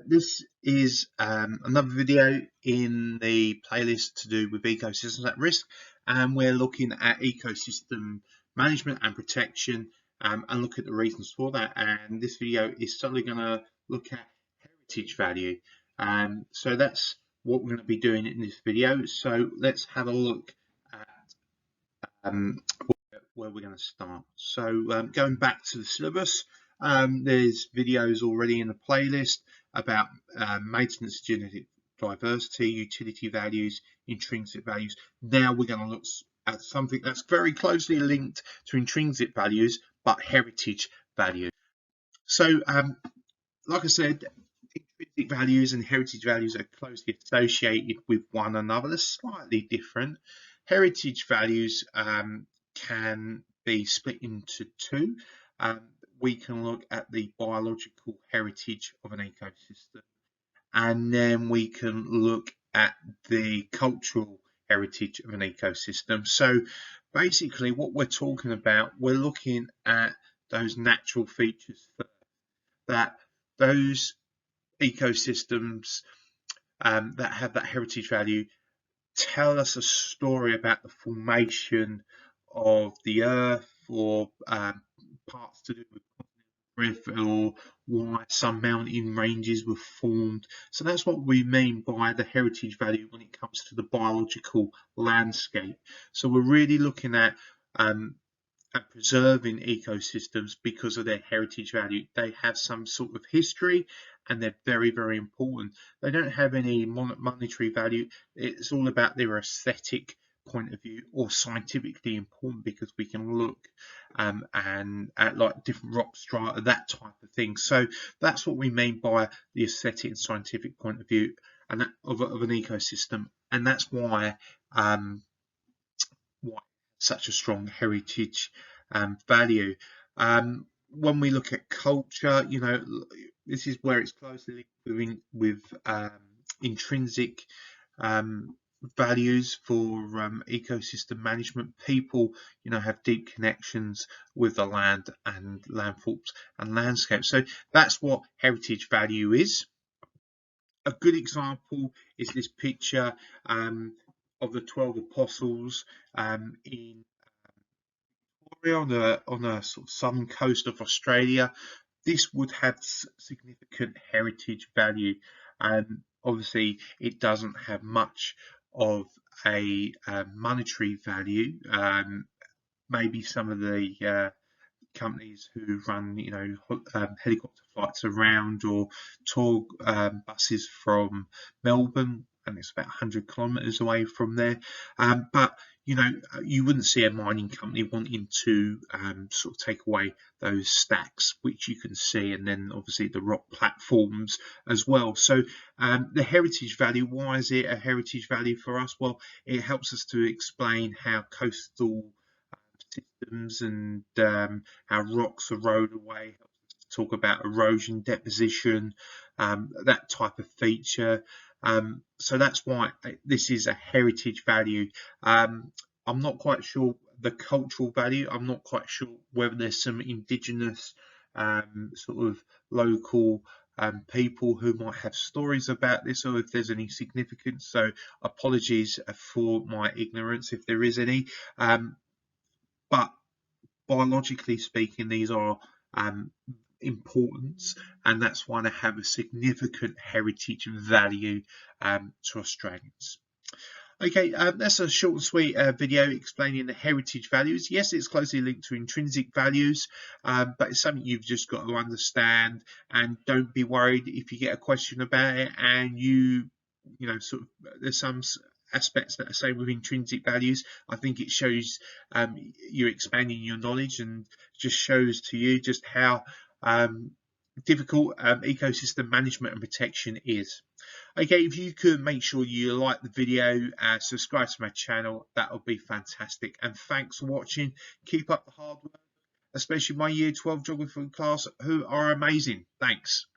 This is another video in the playlist to do with ecosystems at risk, and we're looking at ecosystem management and protection, and look at the reasons for that. And this video is certainly going to look at heritage value. So that's what we're going to be doing in this video. So let's have a look at where we're going to start. So going back to the syllabus, there's videos already in the playlist about maintenance of genetic diversity, utility values, intrinsic values. Now we're going to look at something that's very closely linked to intrinsic values, but heritage value. So like I said, intrinsic values and heritage values are closely associated with one another. They're slightly different. Heritage values can be split into two. We can look at the biological heritage of an ecosystem, and then we can look at the cultural heritage of an ecosystem. So basically what we're talking about, we're looking at those natural features that those ecosystems that have that heritage value tell us a story about the formation of the earth, or parts to do with rift, or why some mountain ranges were formed. So that's what we mean by the heritage value when it comes to the biological landscape. So we're really looking at preserving ecosystems because of their heritage value. They have some sort of history, and they're very, very important. They don't have any monetary value. It's all about their aesthetic point of view, or scientifically important, because we can look and at like different rock strata, that type of thing. So that's what we mean by the aesthetic and scientific point of view and of an ecosystem, and that's why such a strong heritage value. When we look at culture, you know, this is where it's closely linked with intrinsic values for ecosystem management. People, you know, have deep connections with the land and landforms and landscapes. So that's what heritage value is. A good example is this picture of the 12 apostles in on a sort of southern coast of Australia. This would have significant heritage value, and obviously it doesn't have much of a monetary value. Maybe some of the companies who run, you know, helicopter flights around, or tour buses from Melbourne, and it's about 100 kilometres away from there. But you know, you wouldn't see a mining company wanting to sort of take away those stacks, which you can see, and then obviously the rock platforms as well. So the heritage value, why is it a heritage value for us? Well, it helps us to explain how coastal systems and how rocks erode away. Talk about erosion, deposition, that type of feature. So that's why this is a heritage value. I'm not quite sure the cultural value. I'm not quite sure whether there's some indigenous sort of local people who might have stories about this, or if there's any significance. So apologies for my ignorance if there is any. But biologically speaking, these are importance, and that's why they have a significant heritage value to Australians. Okay, that's a short and sweet video explaining the heritage values. Yes, it's closely linked to intrinsic values, but it's something you've just got to understand, and don't be worried if you get a question about it and you know, sort of, there's some aspects that are same with intrinsic values. I think it shows you're expanding your knowledge, and just shows to you just how difficult ecosystem management and protection is. Okay, if you could make sure you like the video, subscribe to my channel, that would be fantastic. And thanks for watching. Keep up the hard work, especially my year 12 geography class, who are amazing. Thanks.